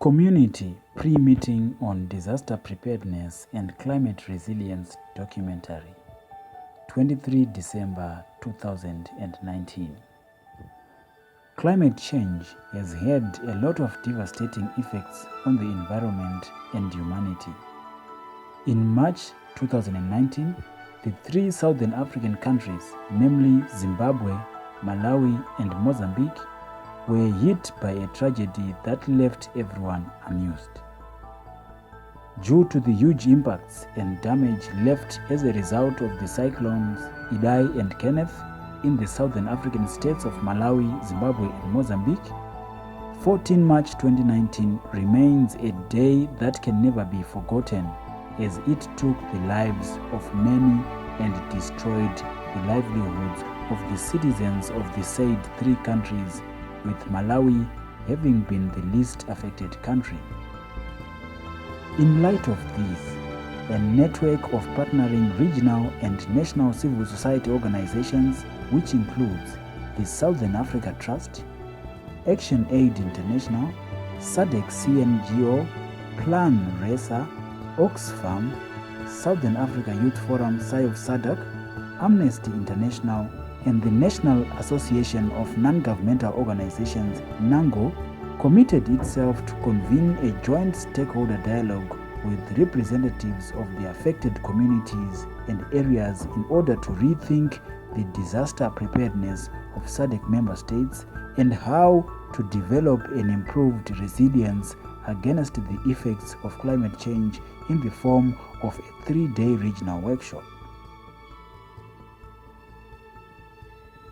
Community Pre-Meeting on Disaster Preparedness and Climate Resilience Documentary, 23 December 2019. Climate change has had a lot of devastating effects on the environment and humanity. In March 2019, the three Southern African countries, namely Zimbabwe, Malawi, and Mozambique, were hit by a tragedy that left everyone amused. Due to the huge impacts and damage left as a result of the cyclones Idai and Kenneth in the southern African states of Malawi, Zimbabwe, and Mozambique, 14 March 2019 remains a day that can never be forgotten, as it took the lives of many and destroyed the livelihoods of the citizens of the said three countries, with Malawi having been the least affected country. In light of this, a network of partnering regional and national civil society organizations, which includes the Southern Africa Trust, Action Aid International, SADC CNGO, Plan RESA, Oxfam, Southern Africa Youth Forum of SADC, Amnesty International, and the National Association of Non-Governmental Organizations, NANGO, committed itself to convene a joint stakeholder dialogue with representatives of the affected communities and areas in order to rethink the disaster preparedness of SADC member states and how to develop an improved resilience against the effects of climate change in the form of a 3-day regional workshop.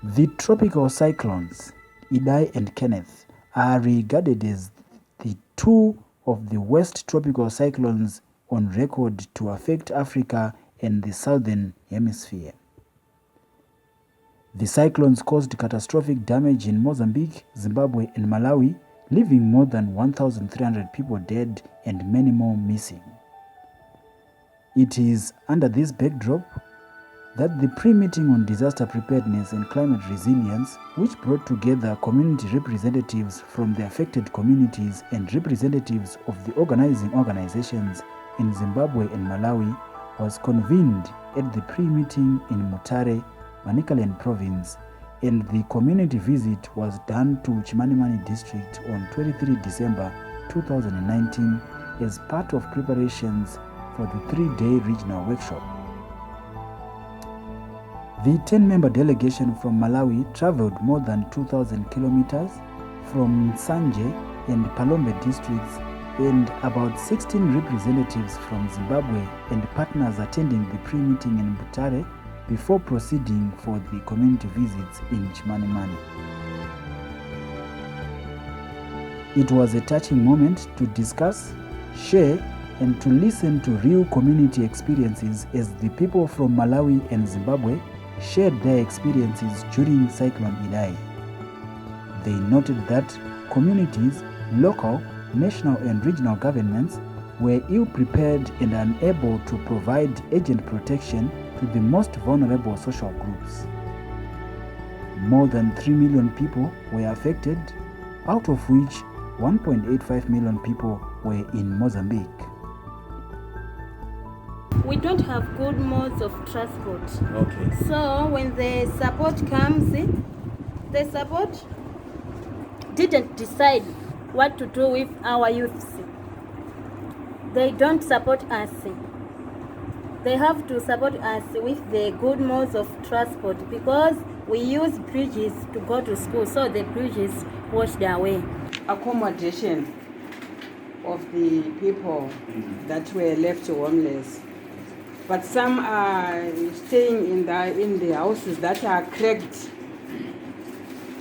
The tropical cyclones, Idai and Kenneth, are regarded as the two of the worst tropical cyclones on record to affect Africa and the southern hemisphere. The cyclones caused catastrophic damage in Mozambique, Zimbabwe, and Malawi, leaving more than 1,300 people dead and many more missing. It is under this backdrop that the pre-meeting on disaster preparedness and climate resilience, which brought together community representatives from the affected communities and representatives of the organizing organizations in Zimbabwe and Malawi, was convened at the pre-meeting in Mutare, Manicaland province, and the community visit was done to Chimanimani district on 23 December 2019 as part of preparations for the 3-day regional workshop. The 10-member delegation from Malawi traveled more than 2,000 kilometers from Nsanje and Palombe districts, and about 16 representatives from Zimbabwe and partners attending the pre-meeting in Butare before proceeding for the community visits in Chimanimani. It was a touching moment to discuss, share, and to listen to real community experiences as the people from Malawi and Zimbabwe shared their experiences during Cyclone Idai. They noted that communities, local, national, and regional governments were ill-prepared and unable to provide urgent protection to the most vulnerable social groups. More than 3 million people were affected, out of which 1.85 million people were in Mozambique. We don't have good modes of transport. Okay. So when the support comes, the support didn't decide what to do with our youths. They don't support us. They have to support us with the good modes of transport because we use bridges to go to school, so the bridges washed away. Accommodation of the people that were left homeless. But some are staying in the houses that are cracked,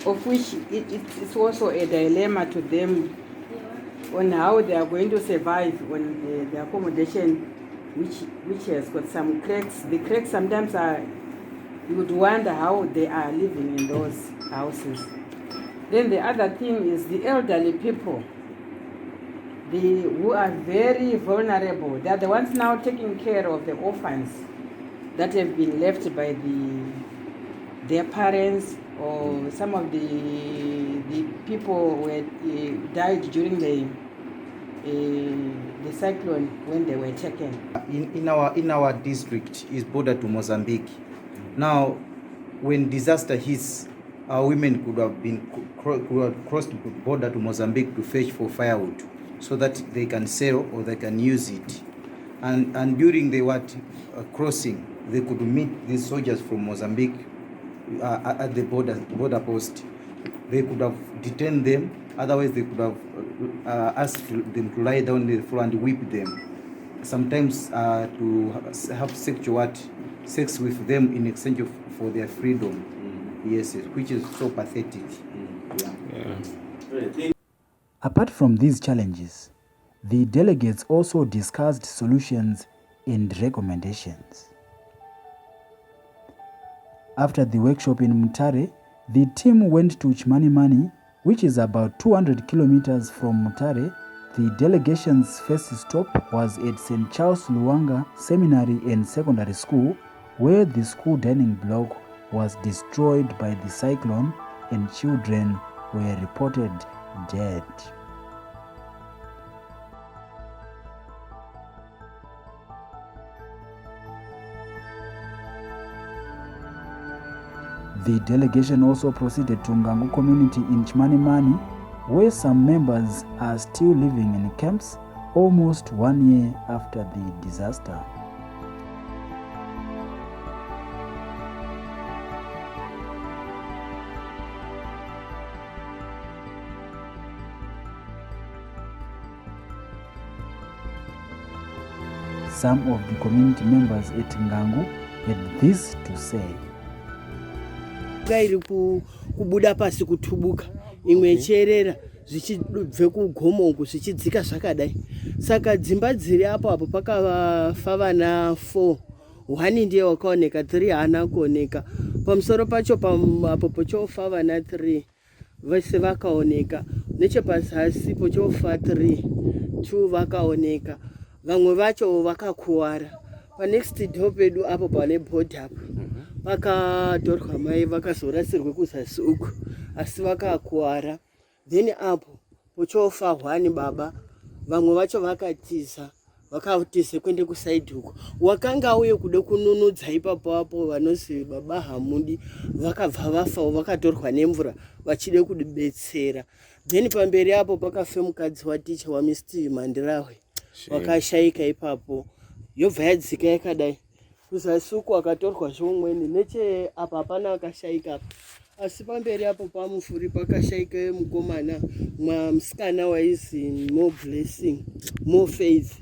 of which it's also a dilemma to them on how they are going to survive when the accommodation which has got some cracks. The cracks sometimes you would wonder how they are living in those houses. Then the other thing is the elderly people. Who are very vulnerable. They are the ones now taking care of the orphans that have been left by their parents, or some of the people who died during the cyclone when they were taken. In our district is border to Mozambique. Now, when disaster hits, our women could have crossed the border to Mozambique to fetch for firewood, so that they can sell or they can use it. And during the crossing, they could meet these soldiers from Mozambique at the border post. They could have detained them. Otherwise, they could have asked them to lie down on the floor and whip them. Sometimes to have sex with them in exchange for their freedom. Yes, which is so pathetic. Yeah. Apart from these challenges, the delegates also discussed solutions and recommendations. After the workshop in Mutare, the team went to Chimanimani, which is about 200 kilometers from Mutare. The delegation's first stop was at St. Charles Luanga Seminary and Secondary School, where the school dining block was destroyed by the cyclone and children were reported dead. The delegation also proceeded to Ngangu community in Chimanimani, where some members are still living in camps almost 1 year after the disaster. Some of the community members at Ngangu had this to say. Iri kubuda pasi kutubuka imwe icherera zvichibve kugomo uku zvichidzika zvakadai. Saka dzimba dziri apo pakafa vana 4, 1 ndiye wakaoneka, 3 haana kuoneka. Pamusoro pacho apo pochofa vana 3 vese vakaoneka. Nechepazasi pochofa 3, 2 vakaoneka. Vamwe vacho vakakuwara. Panext door pedu apo pane board apo vakatorwa mai vakazorasirwe kuzasi uku, asi vakakuwara. Then apo pochofa 1 baba, vamwe vacho vakatiza kuende kusaidi uko. Wakanga uye kude kununudza ipapo apo vanozi baba Hamudi vakabva vafa, vakatorwa nemvura vachide kudibetsera. Then pamberi apo pakafe mukadzi waticha waMr Mandirawe wakashaika ipapo, yobva yadzika yakadai. Kuzasi uko akatorwa zvomweni, neche apa hapana akashaika. Asi pamberi apo pamufuri pakashaika mukomana musikana waizi More Blessing, More Faith.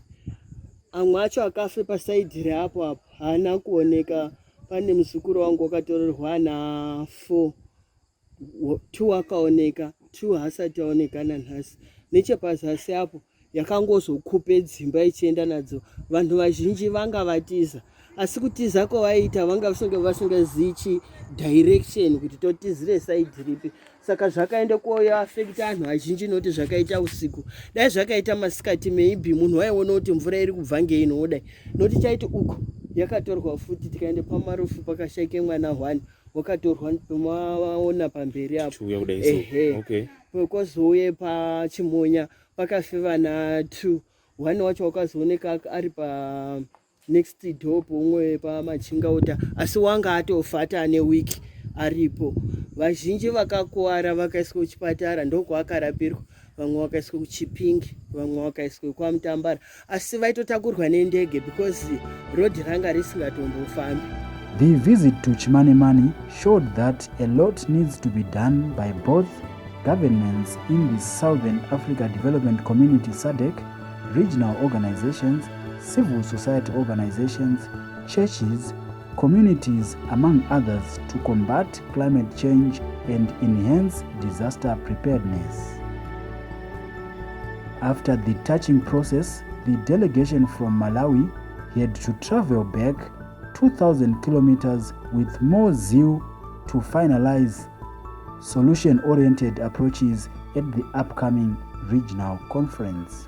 Amwe acho akafe pasaidhi reapo haana kuoneka. Pane muzukuru wangu wakatorerwa na 4, 2 wakaoneka, 2 haasati aonekana nhasi. Nechepazasi apo yakangozokupe dzimba ichienda nadzo. Vanhu vazhinji vanga vatiza, asi kutiza kwavaita vanga vasingazichi direction kuti totizire side ripi. Saka zvakaenda koafekta anhu azhinji noti zvakaita usiku. Dai zvakaita masikati maybe munhu waiona kuti mvura iri kubva ngeinoodai. Noti chaiti uko yakatorwa futi, tikaenda pamarufu pakashaike mwana 1 wakatorwa, pamaona pamberi apo. Okay. Kwozouye paChimonya pakafe vana 2, 1 wacho wakazooneka ari pa next door pomwe pamachingauta, asi wanga atofa ane wiki aripo. Vazhinji vakakuwara vakaiswa kuchipatara, ndokwakarapirwa. Vamwe vakaiswa kuChipingi, vamwe vakaiswa kwaMutambara, asi vaitotakurwa nendege because road ranga risingatombofambi. The visit to Chimanimani showed that a lot needs to be done by both governments in the Southern Africa Development Community (SADC), regional organizations, civil society organizations, churches, communities, among others, to combat climate change and enhance disaster preparedness. After the touching process, the delegation from Malawi had to travel back 2,000 kilometers with more zeal to finalize solution-oriented approaches at the upcoming regional conference.